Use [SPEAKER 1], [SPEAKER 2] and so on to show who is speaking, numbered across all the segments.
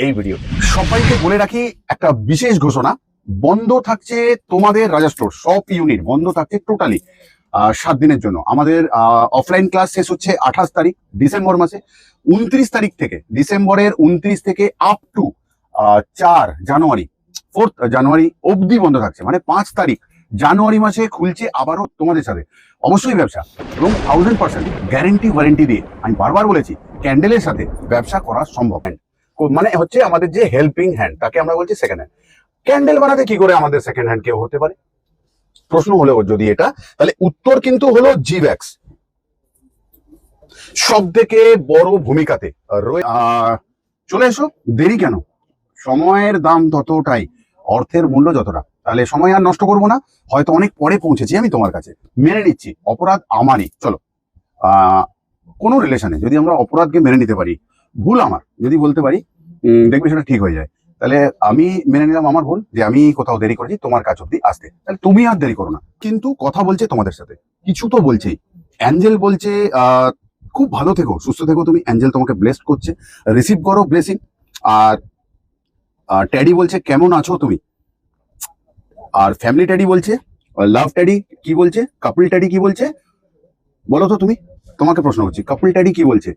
[SPEAKER 1] এই ভিডিও সবাইকে বলে রাখি একটা বিশেষ ঘোষণা। বন্ধ থাকছে তোমাদের রাজা স্টোর সব ইউনিট বন্ধ থাকছে টোটালি 7 দিনের জন্য। আমাদের অফলাইন ক্লাস শেষ হচ্ছে 28 তারিখ ডিসেম্বর মাসে। 29 তারিখ থেকে ডিসেম্বরের 29 থেকে আপ টু 4 জানুয়ারি 4 জানুয়ারি অবধি বন্ধ থাকছে, মানে 5 তারিখ জানুয়ারি মাসে খুলছে আবারও তোমাদের সাথে অবশ্যই ব্যবসা, এবং 1000% গ্যারেন্টি ওয়ারেন্টি দিয়ে। আমি বারবার বলেছি ক্যান্ডেলের সাথে ব্যবসা করা সম্ভব। মানে হচ্ছে আমাদের যে হেল্পিং হ্যান্ড, তাকে আমরা বলছি সেকেন্ড হ্যান্ড। ক্যান্ডেল বানাতে কি করে আমাদের সেকেন্ড হ্যান্ড কেউ হতে পারে? প্রশ্ন হলো যদি এটা, তাহলে উত্তর কিন্তু হলো জিভ্যাক্স। সব থেকে বড় ভূমিকাতে চলে এসো। দেরি কেন? সময়ের দাম ততটাই, অর্থের মূল্য যতটা। তাহলে সময় আর নষ্ট করবো না, হয়তো অনেক পরে পৌঁছেছি আমি তোমার কাছে, মেনে নিচ্ছি অপরাধ আমারই। চলো, কোনো রিলেশনে যদি আমরা অপরাধকে মেনে নিতে পারি, ভুল আমার যদি বলতে পারি, দেখবে সেটা ঠিক হয়ে যায়। তাহলে আমি মেনে নিলাম আমার ভুল, যে আমি কোথাও দেরি করেছি তোমার কাছ অব্দি আসতে, তাহলে তুমি আর দেরি করো না। কিন্তু কথা বলছে তোমাদের সাথে, কিছু তো বলছেই। অ্যাঞ্জেল বলছে খুব ভালো থেকো, সুস্থ থেকো তুমি। অ্যাঞ্জেল তোমাকে ব্লেসড করছে, রিসিভ করো ব্লেসিং। আর ট্যাডি বলছে কেমন আছো তুমি। আর ফ্যামিলি ট্যাডি বলছে, লাভ ট্যাডি কি বলছে, কাপল ট্যাডি কি বলছে বলো তো তুমি? তোমাকে প্রশ্ন করছি, কাপল ট্যাডি কি বলছে?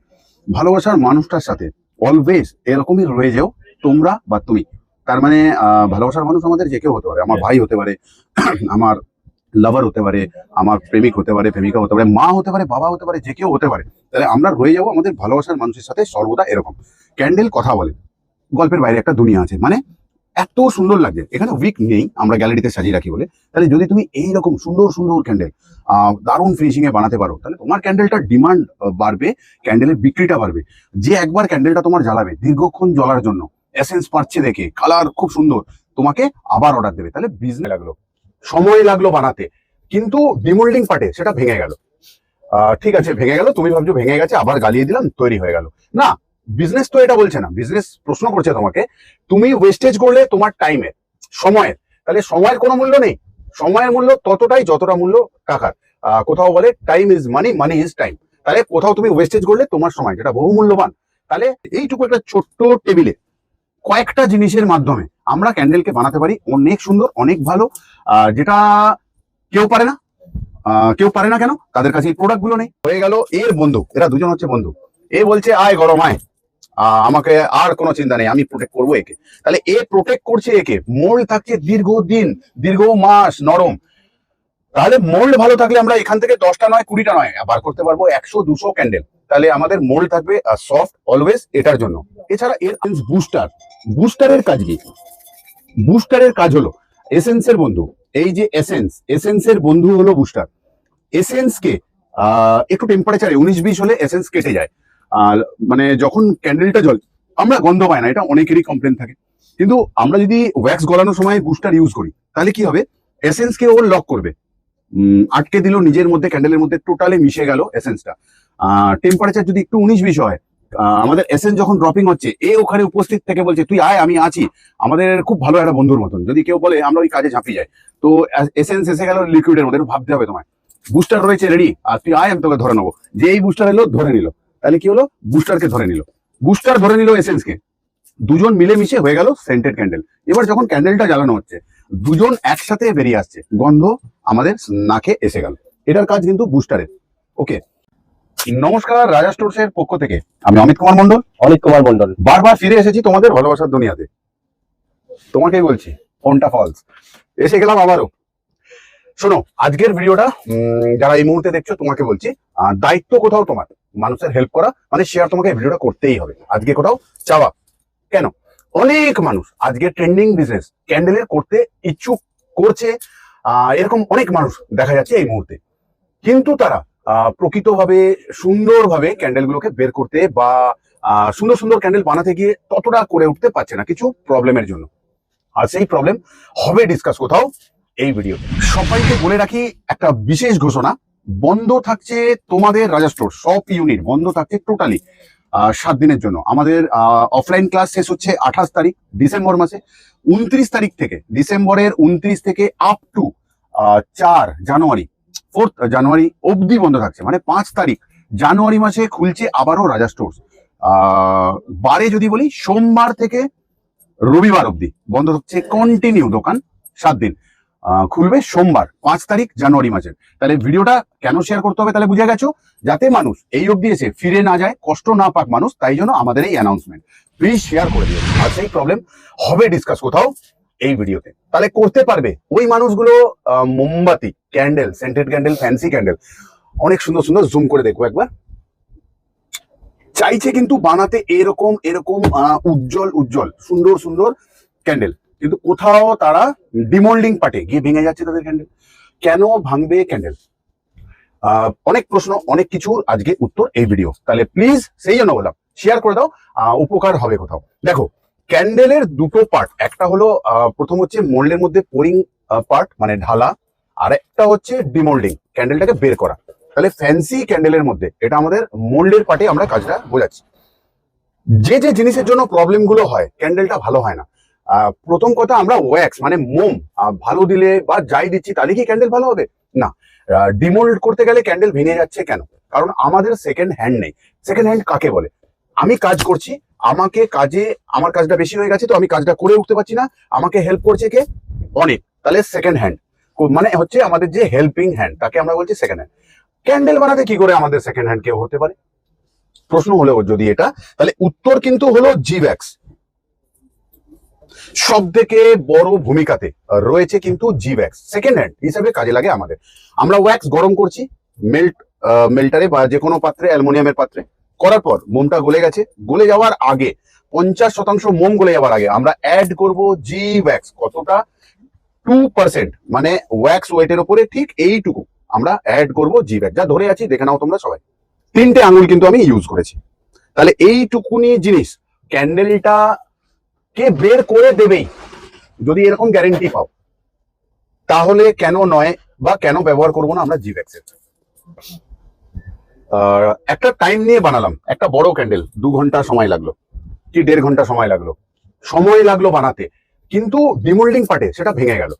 [SPEAKER 1] ভালোবাসার মানুষটার সাথে অলওয়েজ এরকমই রয়ে যাও তোমরা বা তুমি। তার মানে ভালোবাসার মানুষ আমাদের যে কেউ হতে পারে, আমার ভাই হতে পারে, আমার লাভার হতে পারে, আমার প্রেমিক হতে পারে, প্রেমিকা হতে পারে, মা হতে পারে, বাবা হতে পারে, যে কেউ হতে পারে। তাহলে আমরা রয়ে যাবো আমাদের ভালোবাসার মানুষের সাথে সর্বদা এরকম। ক্যান্ডেল কথা বলে, গল্পের বাইরে একটা দুনিয়া আছে, মানে এত সুন্দর লাগে। এখানে উইক নেই, আমরা গ্যালারিতে সাজিয়ে রাখি বলে। তাহলে যদি তুমি এইরকম সুন্দর সুন্দর ক্যান্ডেল দারুণ ফিনিশিং এ বানাতে পারো, তাহলে তোমার ক্যান্ডেলটার ডিমান্ড বাড়বে, ক্যান্ডেলের বিক্রিটা বাড়বে। যে একবার ক্যান্ডেলটা তোমার জ্বালাবে দীর্ঘক্ষণ জ্বলার জন্য, এসেন্স পাচ্ছে দেখে, কালার খুব সুন্দর, তোমাকে আবার অর্ডার দেবে। তাহলে বিজনেস লাগলো, সময় লাগলো বানাতে, কিন্তু ডিমোল্ডিং পার্টে সেটা ভেঙে গেল। ঠিক আছে, ভেঙে গেল, তুমি ভাবছো ভেঙে গেছে, আবার গালিয়ে দিলাম, তৈরি হয়ে গেল। না, বিজনেস তো এটা বলছে না। বিজনেস প্রশ্ন করছে তোমাকে, তুমি ওয়েস্টেজ করলে তোমার টাইমের, সময়ের, তাহলে সময়ের কোনো মূল্য নেই। সময়ের মূল্য ততটাই যতটা মূল্য টাকার। কোথাও বলে time is money, money is time. তাহলে কোথাও তুমি ওয়েস্টেজ করলে তোমার সময়, যেটা বহু মূল্যবান। তাহলে এইটুকু একটা ছোট্ট টেবিলে কয়েকটা জিনিসের মাধ্যমে আমরা ক্যান্ডেলকে বানাতে পারি অনেক সুন্দর, অনেক ভালো। যেটা কেউ পারে না। কেউ পারে না কেন? তাদের কাছে এই প্রোডাক্ট গুলো নেই। হয়ে গেল এর বন্ধু, এরা দুজন হচ্ছে বন্ধু। এ বলছে আয় গরম আয়, আমাকে আর কোনো চিন্তা নেই, আমি প্রোটেক্ট করবো একে। তাহলে এ প্রোটেক্ট করছে একে, মোল্ড থাকছে দীর্ঘদিন, দীর্ঘ মাস নরম। তাহলে মোল্ড ভালো থাকলে আমরা এখান থেকে 10টা নয় 20টা নয় বার করতে পারবো 100-200 ক্যান্ডেল। তাহলে আমাদের মোল্ড থাকবে সফট অলওয়েজ, এটার জন্য। এছাড়া এর বুস্টার, বুস্টারের কাজ কি? বুস্টারের কাজ হলো এসেন্সের বন্ধু। এই যে এসেন্স, এসেন্সের বন্ধু হলো বুস্টার। এসেন্সকে একটু টেম্পারেচারে 19-20 হলে এসেন্স কেটে যায়। আর মানে যখন ক্যান্ডেলটা জ্বলে আমরা গন্ধ পাই না, এটা অনেকেরই কমপ্লেন থাকে। কিন্তু আমরা যদি ওয়্যাক্স গলানোর সময় বুস্টার ইউজ করি, তাহলে কি হবে? এসেন্সকে ও লক করবে, আটকে দিল নিজের মধ্যে, ক্যান্ডেলের মধ্যে টোটালি মিশে গেল এসেন্সটা। টেম্পারেচার যদি একটু 19-20 হয়, আমাদের এসেন্স যখন ড্রপিং হচ্ছে, এ ওখানে উপস্থিত থেকে বলছে তুই আয়, আমি আছি। আমাদের খুব ভালো একটা বন্ধুর মতন। যদি কেউ বলে আমরা ওই কাজে ঝাঁপিয়ে যাই, তো এসেন্স এসে গেল লিকুইডের মধ্যে, ভাবতে হবে তোমায় বুস্টার রয়েছে রেডি, আর তুই আয়, আমি তোকে ধরে নেবো। যে এই বুস্টার এলো, ধরে নিল। তাহলে কি হলো? বুস্টারকে ধরে নিল, বুস্টার ধরে নিল এসেন্সকে, দুজন মিলেমিশে হয়ে গেল সেন্টেড ক্যান্ডেল। এবার যখন ক্যান্ডেলটা জ্বালানো হচ্ছে, দুজন একসাথে বেরিয়ে আসছে, গন্ধ আমাদের নাকে এসে গেল। এটার কাজ কিন্তু বুস্টারের। ওকে, নমস্কার, রাজা স্টোরস এর পক্ষ থেকে আমি অমিত কুমার মন্ডল। বারবার ফিরে এসেছি তোমাদের ভালোবাসার দুনিয়াতে। তোমাকেই বলছি ফোনটা ফলস, এসে গেলাম আবারও। শোনো, আজকের ভিডিওটা যারা এই মুহূর্তে দেখছো, তোমাকে বলছি দায়িত্ব কোথাও তোমার, মানুষের হেল্প করা, মানে শেয়ার তোমাকে ভিডিওটা করতেই হবে। আজকে কোথাও চাওয়া কেন? অনেক মানুষ আজকে ট্রেন্ডিং বিজনেস ক্যান্ডেলের করতে ইচ্ছুক, করছে। এরকম অনেক মানুষ দেখা যাচ্ছে এই মুহূর্তে, কিন্তু তারা প্রকৃতভাবে সুন্দরভাবে ক্যান্ডেলগুলোকে বের করতে বা সুন্দর সুন্দর ক্যান্ডেল বানাতে গিয়ে ততটা করে উঠতে পারছে না, কিছু প্রবলেমের জন্য। আর সেই প্রবলেম হবে ডিসকাস কোথাও এই ভিডিও। সবাইকে বলে রাখি একটা বিশেষ ঘোষণা, বন্ধ থাকছে তোমাদের রাজা স্টোর সব ইউনিট বন্ধ থাকছে টোটালি 7 দিনের জন্য। আমাদের অফলাইন ক্লাস শেষ হচ্ছে 28 তারিখ ডিসেম্বর মাসে। 29 তারিখ থেকে ডিসেম্বরের 29 থেকে আপ টু 4 জানুয়ারি 4 জানুয়ারি অবধি বন্ধ থাকছে, মানে 5 তারিখ জানুয়ারি মাসে খুলছে আবারও রাজা স্টোর। বারে যদি বলি সোমবার থেকে রবিবার অবধি বন্ধ হচ্ছে, কন্টিনিউ দোকান 7 দিন। খুলবে সোমবার 5 তারিখ জানুয়ারি মাসের। তাহলে ভিডিওটা কেন শেয়ার করতে হবে তাহলে বুঝে গেছো, যাতে মানুষ এই অবধি এসে ফিরে না যায়, কষ্ট না পাক মানুষ, তাই জন্য আমাদের এই অ্যানাউন্সমেন্ট। প্লিজ শেয়ার করে দিও। আর সেই প্রবলেম হবে ডিসকাস কোথাও এই ভিডিওতে, তাহলে করতে পারবে ওই মানুষগুলো। মোমবাতি, candle, scented candle, fancy candle, অনেক সুন্দর সুন্দর, জুম করে দেখবো একবার, চাইছে কিন্তু বানাতে এরকম এরকম উজ্জ্বল উজ্জ্বল সুন্দর সুন্দর ক্যান্ডেল, কিন্তু কোথাও তারা ডিমোল্ডিং পার্টে গিয়ে ভেঙে যাচ্ছে তাদের ক্যান্ডেল। কেন ভাঙবে ক্যান্ডেল? অনেক প্রশ্ন, অনেক কিছুর আজকে উত্তর এই ভিডিও। তাহলে প্লিজ সেই জন্য বললাম শেয়ার করে দাও, উপকার হবে কোথাও। দেখো, ক্যান্ডেলের দুটো পার্ট, একটা হলো প্রথম হচ্ছে মোল্ডের মধ্যে পোরিং পার্ট মানে ঢালা, আর একটা হচ্ছে ডিমোল্ডিং, ক্যান্ডেলটাকে বের করা। তাহলে ফ্যান্সি ক্যান্ডেলের মধ্যে এটা আমাদের মোল্ডের পার্টে আমরা কাজটা বোঝাচ্ছি। যে যে জিনিসের জন্য প্রবলেম গুলো হয়, ক্যান্ডেলটা ভালো হয় না। প্রথম কথা, আমরা ওয়্যাক্স মানে মোম ভালো দিলে বা যাই দিচ্ছি তাহলে কি ক্যান্ডেল ভালো হবে? না। ডিমোল্ড করতে গেলে ক্যান্ডেল ভেঙে যাচ্ছে কেন? কারণ আমাদের সেকেন্ড হ্যান্ড নেই। সেকেন্ড হ্যান্ড কাকে বলে? আমি কাজ করছি, আমাকে কাজে আমার কাজটা বেশি হয়ে গেছে, তো আমি কাজটা করে উঠতে পারছি না, আমাকে হেল্প করছে কে? অনেক। তাহলে সেকেন্ড হ্যান্ড মানে হচ্ছে আমাদের যে হেল্পিং হ্যান্ড, তাকে আমরা বলছি সেকেন্ড হ্যান্ড। ক্যান্ডেল বানাতে কি করে আমাদের সেকেন্ড হ্যান্ড কেউ হতে পারে? প্রশ্ন হলো যদি এটা, তাহলে উত্তর কিন্তু হলো জিভ্যাক্স। সব থেকে বড় ভূমিকাতে রয়েছে কিন্তু জিভ্যাক্স, সেকেন্ড হ্যান্ড হিসেবে কাজে লাগে আমাদের। আমরা ওয়্যাক্স গরম করছি মেল্টারে বা যে কোনো পাত্রে, অ্যালুমিনিয়ামের পাত্রে, করার পর মোমটা গলে গেছে, গলে যাওয়ার আগে 50% মোম গলে যাওয়ার আগে আমরা অ্যাড করব জিভ্যাক্স। কতটা? 2%, মানে ওয়্যাক্স ওয়েটের উপরে ঠিক এইটুকু আমরা অ্যাড করব জিভ্যাক্স। যা ধরে আছি দেখে নাও তোমরা সবাই, 3টে আঙুল কিন্তু আমি ইউজ করেছি। তাহলে এইটুকুনি জিনিস ক্যান্ডেলটা কে বের করে দেবেই, যদি এরকম গ্যারেন্টি পাও, তাহলে কেন নয় বা কেন ব্যবহার করবো না আমরা জিভ্যাক্সের? একটা টাইম নিয়ে বানালাম একটা বড় ক্যান্ডেল, 2 ঘন্টা সময় লাগলো কি 1.5 ঘন্টা সময় লাগলো বানাতে, কিন্তু ডিমোল্ডিং পার্টে সেটা ভেঙে গেল।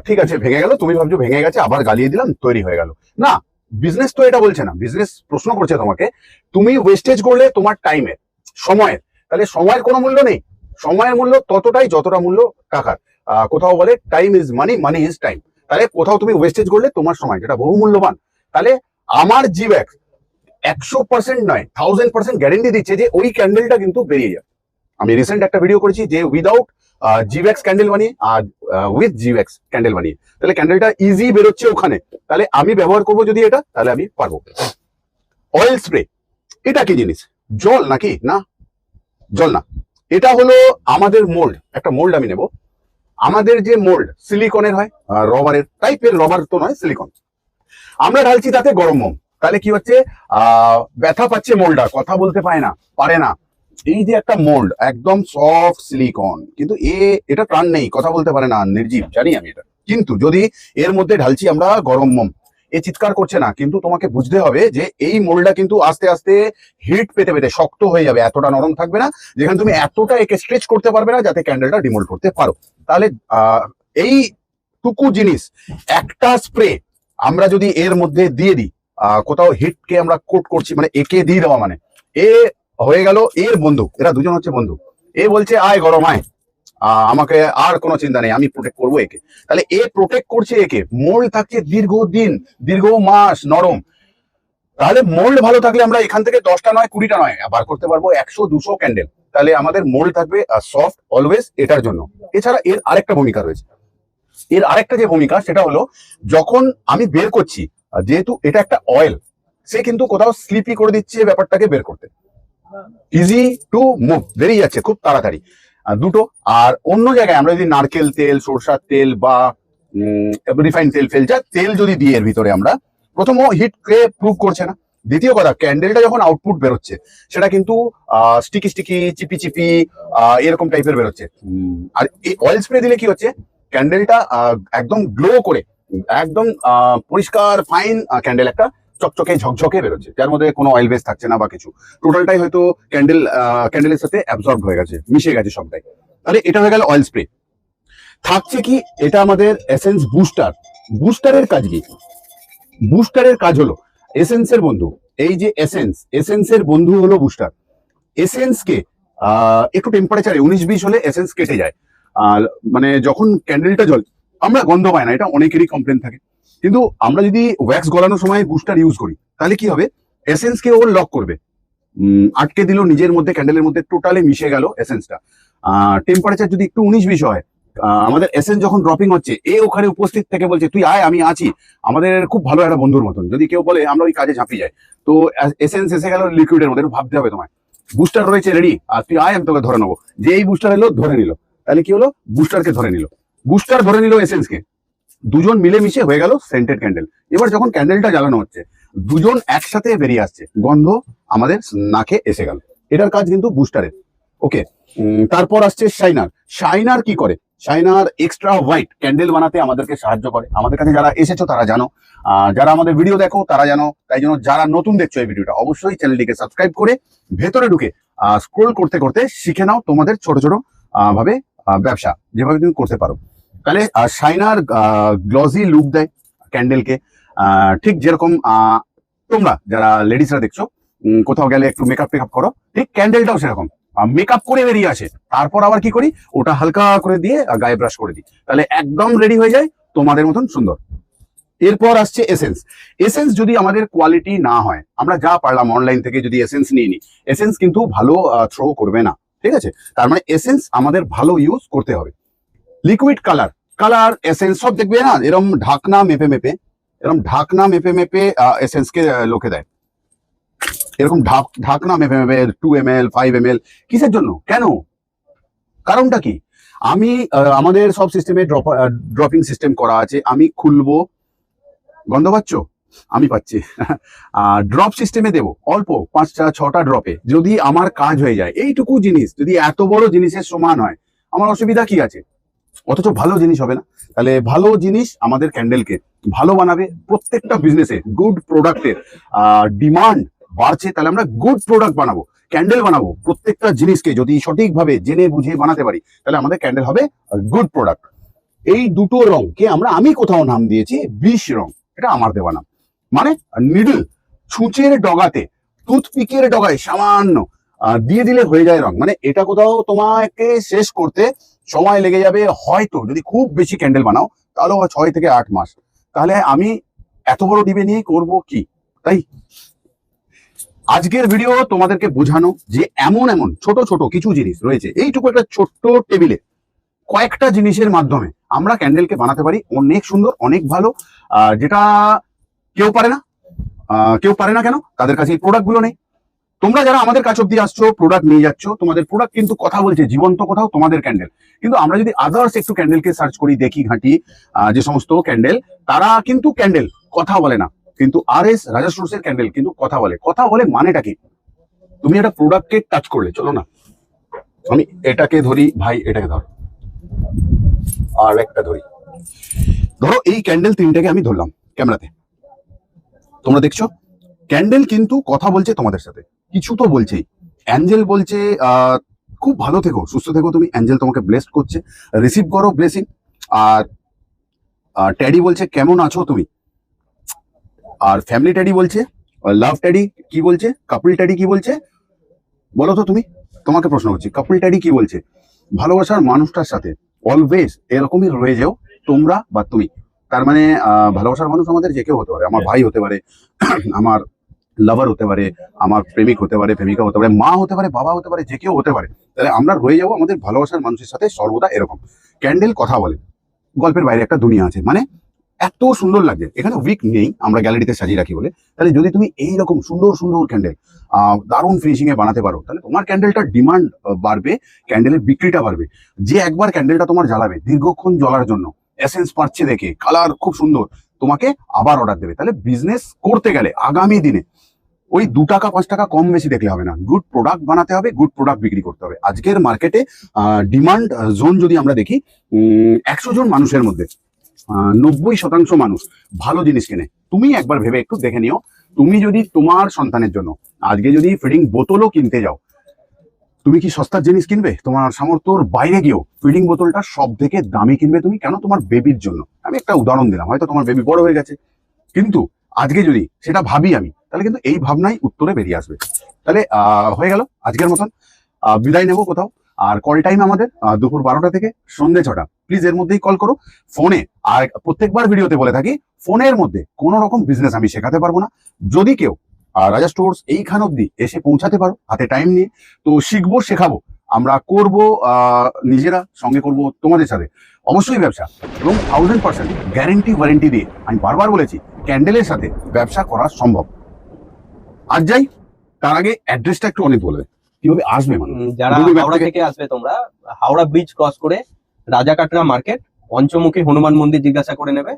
[SPEAKER 1] ঠিক আছে, ভেঙে গেল, তুমি ভাবছো ভেঙে গেছে আবার গালিয়ে দিলাম তৈরি হয়ে গেল। না, বিজনেস তো এটা বলছে না, বিজনেস প্রশ্ন করছে তোমাকে, তুমি ওয়েস্টেজ করলে তোমার টাইমের, সময়ের, তাহলে সময়ের কোনো মূল্য নেই। সময়ের মূল্য ততটাই যতটা মূল্য টাকার। কোথাও বলে time is money, money is time. তাহলে কোথাও তুমি ওয়েস্টেজ করলে তোমার সময়, যেটা বহু মূল্যবান, তাহলে আমার জিভ্যাক্স 100% নয় 1000% গ্যারেন্টি দিচ্ছে যে ওই ক্যান্ডেলটা কিন্তু বেরিয়ে যাবে। আমি রিসেন্ট একটা ভিডিও করেছি যে উইদাউট জিভ্যাক্স ক্যান্ডেল বানিয়ে আর উইথ জিভ্যাক্স ক্যান্ডেল বানিয়ে, তাহলে ক্যান্ডেলটা ইজি বেরোচ্ছে ওখানে। তাহলে আমি ব্যবহার করবো যদি এটা, তাহলে আমি পারবো। অয়েল স্প্রে, এটা কি জিনিস? জল নাকি? না, জল না। এটা হলো আমাদের মোল্ড। একটা মোল্ড আমি নেব, আমাদের যে মোল্ড সিলিকনের হয়, রবারের টাইপের, রবার তো নয়, সিলিকন। আমরা ঢালছি তাতে গরম মোম, তাহলে কি হচ্ছে? ব্যথা পাচ্ছে মোল্ডটা, কথা বলতে পারে না। এই যে একটা মোল্ড একদম সফট সিলিকন, কিন্তু এটা প্রাণ নেই, কথা বলতে পারে না, নির্জীব, জানি আমি এটা। কিন্তু যদি এর মধ্যে ঢালছি আমরা গরম মোম, এ চিৎকার করছে না, কিন্তু তোমাকে বুঝতে হবে যে এই মোল্ডটা কিন্তু আস্তে আস্তে হিট পেতে পেতে শক্ত হয়ে যাবে, এতটা নরম থাকবে না, যেখানে তুমি এতটা একে স্ট্রেচ করতে পারবে না যাতে ক্যান্ডেলটা ডিমোল্ড করতে পারো। তাহলে এইটুকু জিনিস, একটা স্প্রে আমরা যদি এর মধ্যে দিয়ে দিই, কোথাও হিটকে আমরা কোট করছি, মানে একে দিয়ে দেওয়া, মানে এ হয়ে গেল এর বন্ধু, এরা দুজন হচ্ছে বন্ধু। এ বলছে আয় গরম আয়, আমাকে আর কোনো চিন্তা নেই, আমি প্রোটেক্ট করবো একে। তাহলে এ প্রোটেক্ট করছে একে, মোল্ড থাকছে দীর্ঘদিন, দীর্ঘ মাস নরম। তাহলে মোল্ড ভালো থাকলে আমরা এখান থেকে 10টা নয় 20টা নয় বার করতে পারবো 100-200 ক্যান্ডেল। তাহলে আমাদের মোল্ড থাকবে সফট অলওয়েজ, এটার জন্য। এছাড়া এর আরেকটা ভূমিকা রয়েছে। এর আরেকটা যে ভূমিকা, সেটা হলো যখন আমি বের করছি, যেহেতু এটা একটা অয়েল, সে কিন্তু কোথাও স্লিপি করে দিচ্ছে ব্যাপারটাকে বের করতে, ইজি টু মুভ, বেরিয়ে যাচ্ছে খুব তাড়াতাড়ি দুটো। আর অন্য জায়গায় আমরা যদি নারকেল তেল, সরষার তেল বা রিফাইন তেল যা তেল যদি দিই এর ভিতরে, আমরা প্রথম হিট কে প্রুভ করছে না, দ্বিতীয় কথা ক্যান্ডেলটা যখন আউটপুট বেরোচ্ছে সেটা কিন্তু স্টিকি স্টিকি, চিপি চিপি, এরকম টাইপের বেরোচ্ছে। আর এই অয়েল স্প্রে দিলে কি হচ্ছে, ক্যান্ডেলটা একদম গ্লো করে, একদম পরিষ্কার ফাইন ক্যান্ডেল, একটা চকচকে ঝকঝকে বেরোচ্ছে, যার মধ্যে কোনো অয়েল বেস থাকছে না বা কিছু, টোটালটাই হয়তো ক্যান্ডেলের সাথে অ্যাবজর্ব হয়ে গেছে, মিশে গেছে সবটাই। তাহলে এটা হয়ে গেল অয়েল স্প্রে। থাকছে কি, এটা আমাদের এসেন্স বুস্টার। বুস্টারের কাজ কি? বুস্টারের কাজ হলো এসেন্সের বন্ধু। এই যে এসেন্সের বন্ধু হলো বুস্টার। এসেন্স কে একটু টেম্পারেচারে 19-20 হলে এসেন্স কেটে যায়। আর মানে যখন ক্যান্ডেলটা জ্বলে আমরা গন্ধ পাই না, এটা অনেকেরই কমপ্লেন থাকে। কিন্তু আমরা যদি ওয়্যাক্স গলানোর সময় বুস্টার ইউজ করি তাহলে কি হবে, এসেন্স কে ও লক করবে, আটকে দিল নিজের মধ্যে, ক্যান্ডেলের মধ্যে টোটালি মিশে গেল এসেন্সটা। টেম্পারেচার যদি একটু 19-20 হয়, আমাদের এসেন্স যখন ড্রপিং হচ্ছে, এ ওখানে উপস্থিত থেকে বলছে তুই আয় আমি আছি, আমাদের খুব ভালো একটা বন্ধুর মতন। যদি কেউ বলে আমরা ওই কাজে ঝাঁপিয়ে যাই, তো এসেন্স এসে গেল লিকুইডের মধ্যে, একটু ভাবতে হবে তোমায়, বুস্টার রয়েছে রেডি, আর তুই আয় আমি তোকে ধরে নেবো। যে এই বুস্টার এলো ধরে নিল, তাহলে কি হলো, বুস্টারকে ধরে নিল, বুস্টার ধরে নিল এসেন্সকে, দুজন মিলেমিশে হয়ে গেল সেন্টেড ক্যান্ডেল। এবার যখন ক্যান্ডেলটা জ্বালানো হচ্ছে, দুজন একসাথে বেরিয়ে আসছে, গন্ধ আমাদের নাকে এসে গেল, এটার কাজ কিন্তু বুস্টারের। ওকে, তারপর আসছে শাইনার। শাইনার কি করে, শাইনার এক্সট্রা হোয়াইট ক্যান্ডেল বানাতে আমাদেরকে সাহায্য করে। আমাদের কাছে যারা এসেছো তারা জানো, যারা আমাদের ভিডিও দেখো তারা জানো, তাই জন্য যারা নতুন দেখছো এই ভিডিওটা অবশ্যই চ্যানেলটিকে সাবস্ক্রাইব করে ভেতরে ঢুকে স্ক্রোল করতে করতে শিখে নাও তোমাদের ছোট ছোট ভাবে ব্যবসা যেভাবে তুমি করতে পারো। তাহলে শাইনার গ্লসি লুক দেয় ক্যান্ডেলকে, ঠিক যেরকম তোমরা যারা লেডিসরা দেখছো কোথাও গেলে একটু মেকআপ টেকআপ করো, ঠিক ক্যান্ডেলটাও সেরকম মেকআপ করে বেরিয়ে আসে, তারপর আবার কি করি, ওটা হালকা করে দিয়ে গায়ে ব্রাশ করে দিই, তাহলে একদম রেডি হয়ে যায় তোমাদের মতন সুন্দর। এরপর আসছে এসেন্স। এসেন্স যদি আমাদের কোয়ালিটি না হয়, আমরা যা পারলাম অনলাইন থেকে যদি এসেন্স নিয়ে নিই, এসেন্স কিন্তু ভালো থ্রো করবে না, ঠিক আছে? তার মানে এসেন্স আমাদের ভালো ইউজ করতে হবে। লিকুইড কালার, কালার এসেন্স সব দেখবে না এরকম ঢাকনা মেপে মেপে, এরকম ঢাকনা মেপে মেপে এসেন্সকে লোকে দেয়, এরকম ঢাকনা মেপে মেপে 2 ml 5 ml, কিসের জন্য, কেন, কারণটা কি? আমি আমাদের সব সিস্টেমে ড্রপিং সিস্টেম করা আছে, আমি খুলবো, গন্ধ পাচ্ছ, আমি পাচ্ছি, ড্রপ সিস্টেমে দেবো অল্প 5টা 6টা ড্রপে, যদি আমার কাজ হয়ে যায়, এইটুকু জিনিস যদি এত বড় জিনিসের সমান হয়, আমার অসুবিধা কি আছে? অথচ ভালো জিনিস হবে না? তাহলে ভালো জিনিস আমাদের ক্যান্ডেলকে ভালো বানাবে। প্রত্যেকটা বিজনেসে গুড প্রোডাক্টের ডিমান্ড বাড়ছে, তাহলে আমরা গুড প্রোডাক্ট বানাবো, ক্যান্ডেল বানাবো। প্রত্যেকটা জিনিসকে যদি সঠিকভাবে জেনে বুঝে বানাতে পারি, তাহলে আমাদের ক্যান্ডেল হবে গুড প্রোডাক্ট। এই দুটো রংকে আমি কোথাও নাম দিয়েছি বিষ রং, এটা আমার দেওয়া নাম। মানে নিডল, ছুঁচের ডগাতে, টুথপিকের ডগায় সামান্য দিয়ে দিলে হয়ে যায় রং। মানে এটা কোথাও তোমাকে শেষ করতে সময় লেগে যাবে হয়তো, যদি খুব বেশি ক্যান্ডেল বানাও তাহলে 6 থেকে 8 মাস। তাহলে আমি এত বড় ডিবে নিয়ে করব কি? তাই আজকের ভিডিও তোমাদেরকে বোঝানো যে এমন এমন ছোট ছোট কিছু জিনিস রয়েছে, এইটুকু একটা ছোট্ট টেবিলে কয়েকটা জিনিসের মাধ্যমে আমরা ক্যান্ডেলকে বানাতে পারি অনেক সুন্দর, অনেক ভালো, যেটা কেউ পারে না। কেউ পারে না কেন? তাদের কাছে এই প্রোডাক্ট গুলো নেই। তোমরা যারা আমাদের কাছ অব্দি আসছো, প্রোডাক্ট নিয়ে যাচ্ছ, তোমাদের প্রোডাক্ট কিন্তু কথা বলছে জীবন্ত কোথাও তোমাদের ক্যান্ডেল। কিন্তু আমরা যদি আদার্স একটু ক্যান্ডেলকে সার্চ করি, দেখি, ঘাঁটি, যে সমস্ত ক্যান্ডেল, তারা কিন্তু ক্যান্ডেল কথা বলে না। কিন্তু RS রাজা স্টোরসের ক্যান্ডেল কিন্তু কথা বলে। কথা বলে মানেটা কি? তুমি একটা প্রোডাক্টকে টাচ করলে, চলো না আমি এটাকে ধরি, ভাই এটাকে ধরো, আর একটা ধরি, ধরো এই ক্যান্ডেল 3টাকে আমি ধরলাম ক্যামেরাতে, তোমরা দেখছো ক্যান্ডেল কিন্তু কথা বলছে তোমাদের সাথে, কিছু তো বলছেই। অ্যাঞ্জেল বলছে খুব ভালো থেকো, সুস্থ থেকো তুমি, অ্যাঞ্জেল তোমাকে ব্লেসড করছে, রিসিভ করো ব্লেসিং। আর ট্যাডি বলছে কেমন আছো তুমি। আর ফ্যামিলি ট্যাডি বলছে, লাভ ট্যাডি কি বলছে, কাপল ট্যাডি কি বলছে বলো তো তুমি, তোমাকে প্রশ্ন করছি, কাপল ট্যাডি কি বলছে? ভালোবাসার মানুষটার সাথে অলওয়েজ এরকমই রয়ে যাও তোমরা বা তুমি। তার মানে ভালোবাসার মানুষ আমাদের যে কেউ হতে পারে, আমার ভাই হতে পারে, আমার লাভার হতে পারে, আমার প্রেমিক হতে পারে, প্রেমিকা হতে পারে, মা হতে পারে, বাবা হতে পারে, যে কেউ হতে পারে। তাহলে আমরা রয়ে যাবো আমাদের ভালোবাসার মানুষের সাথে সর্বদা এরকম। ক্যান্ডেল কথা বলে, গল্পের বাইরে একটা দুনিয়া আছে, মানে এত সুন্দর লাগে। এখানে উইক নেই, আমরা গ্যালারিতে সাজিয়ে রাখি বলে। তাহলে যদি তুমি এইরকম সুন্দর সুন্দর ক্যান্ডেল দারুণ ফিনিশিং এ বানাতে পারো, তাহলে তোমার ক্যান্ডেলটার ডিমান্ড বাড়বে, ক্যান্ডেলের বিক্রিটা বাড়বে। যে একবার ক্যান্ডেলটা তোমার জ্বালাবে দীর্ঘক্ষণ জ্বলার জন্য, এসেন্স পাচ্ছে দেখে, কালার খুব সুন্দর, তোমাকে আবার অর্ডার দেবে। তাহলে বিজনেস করতে গেলে আগামী দিনে ওই 2 টাকা 5 টাকা কম বেশি দেখলে হবে না, গুড প্রোডাক্ট বানাতে হবে, গুড প্রোডাক্ট বিক্রি করতে হবে। আজকের মার্কেটে ডিমান্ড জোন যদি আমরা দেখি, 100 জন মানুষের মধ্যে 90% মানুষ ভালো জিনিস কেনে। তুমি একবার ভেবে একটু দেখে নিও, তুমি যদি তোমার সন্তানের জন্য আজকে যদি ফিডিং বোতলও কিনতে যাও, তুমি কি সস্তার জিনিস কিনবে? তোমার সামর্থ্যর বাইরে গিয়েও ফিডিং বোতলটা সব থেকে দামি কিনবে তুমি। কেন? তোমার বেবির জন্য। আমি একটা উদাহরণ দিলাম, হয়তো তোমার বেবি বড় হয়ে গেছে, কিন্তু আজকে যদি সেটা ভাবি আমি, তাহলে কিন্তু এই ভাবনাই উত্তরে বেরিয়ে আসবে। তাহলে হয়ে গেল আজকের মতন, বিদায় নেবো কোথাও। আর কল টাইম আমাদের দুপুর 12টা থেকে সন্ধ্যে 6টা। প্লিজ এর মধ্যেই কল করো ফোনে। আর প্রত্যেকবার ভিডিওতে বলে থাকি, ফোনের মধ্যে কোনো রকম বিজনেস আমি শেখাতে পারবো না। যদি কেউ রাজা স্টোর্স এইখান অব্দি এসে পৌঁছাতে পারো হাতে টাইম নিয়ে, তো শিখবো, শেখাবো, আমরা করব, নিজেরা সঙ্গে করব তোমাদের সাথে অবশ্যই ব্যবসা, এবং 1000% গ্যারেন্টি ওয়ারেন্টি দিয়ে আমি বারবার বলেছি ক্যান্ডেলের সাথে ব্যবসা করা সম্ভব। আজ যাই, তার আগে অ্যাড্রেসটা একটু অনেক বলবে, কিভাবে আসবে মানুষ।
[SPEAKER 2] যারা
[SPEAKER 1] Google Map
[SPEAKER 2] হাওড়া থেকে আসবে, তোমরা হাওড়া ব্রিজ ক্রস করে রাজা কাটরা মার্কেট, পঞ্চমুখী হনুমান মন্দির জিজ্ঞাসা করে নেবে।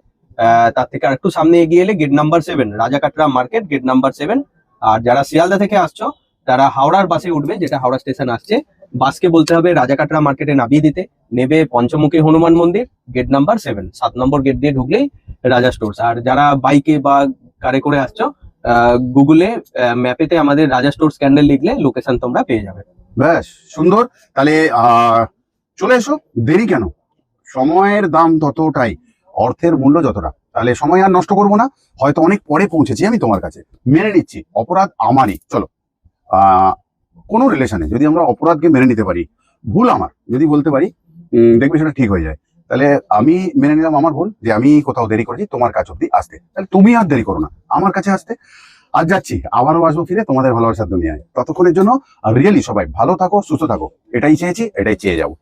[SPEAKER 2] তার থেকে আরেকটু সামনে এগিয়ে এলে গেট নাম্বার 7, রাজা কাটরা মার্কেট, গেট নাম্বার 7। আর যারা শিয়ালদা থেকে আসছো, তারা হাওড়ার বাসে উঠবে, যেটা হাওড়া স্টেশন আসছে। বাসকে বলতে হবে রাজা কাটরা মার্কেটে নামিয়ে দিতে, নেবে পঞ্চমুখী হনুমান মন্দির, গেট নাম্বার 7, 7 নম্বর গেট দিয়ে ঢুকলেই রাজা স্টোর্স। আর যারা বাইকে বা কারে করে আসছো, গুগলে ম্যাপেতে আমাদের রাজা স্টোর্স ক্যান্ডেল লিখলে লোকেশন তোমরা পেয়ে যাবে।
[SPEAKER 1] ব্যাস, সুন্দর। তাহলে চলে এসো, দেরি কেন, সময়ের দাম ততটাই, অর্থের মূল্য যতটা। তাহলে সময় আর নষ্ট করবো না, হয়তো অনেক পরে পৌঁছেছি আমি তোমার কাছে, মেনে নিচ্ছি অপরাধ আমারই। চলো, কোনো রিলেশনে যদি আমরা অপরাধকে মেনে নিতে পারি, ভুল আমার যদি বলতে পারি, দেখবে সেটা ঠিক হয়ে যায়। তাহলে আমি মেনে নিলাম আমার ভুল, যে আমি কোথাও দেরি করেছি তোমার কাছে অব্দি আসতে, তাহলে তুমি আর দেরি করো না আমার কাছে আসতে। আজ যাচ্ছি, আবারও আসবো ফিরে তোমাদের ভালোবাসার দুনিয়ায়। ততক্ষণের জন্য রিয়েলি সবাই ভালো থাকো, সুস্থ থাকো, এটাই চেয়েছি, এটাই চেয়ে যাবো।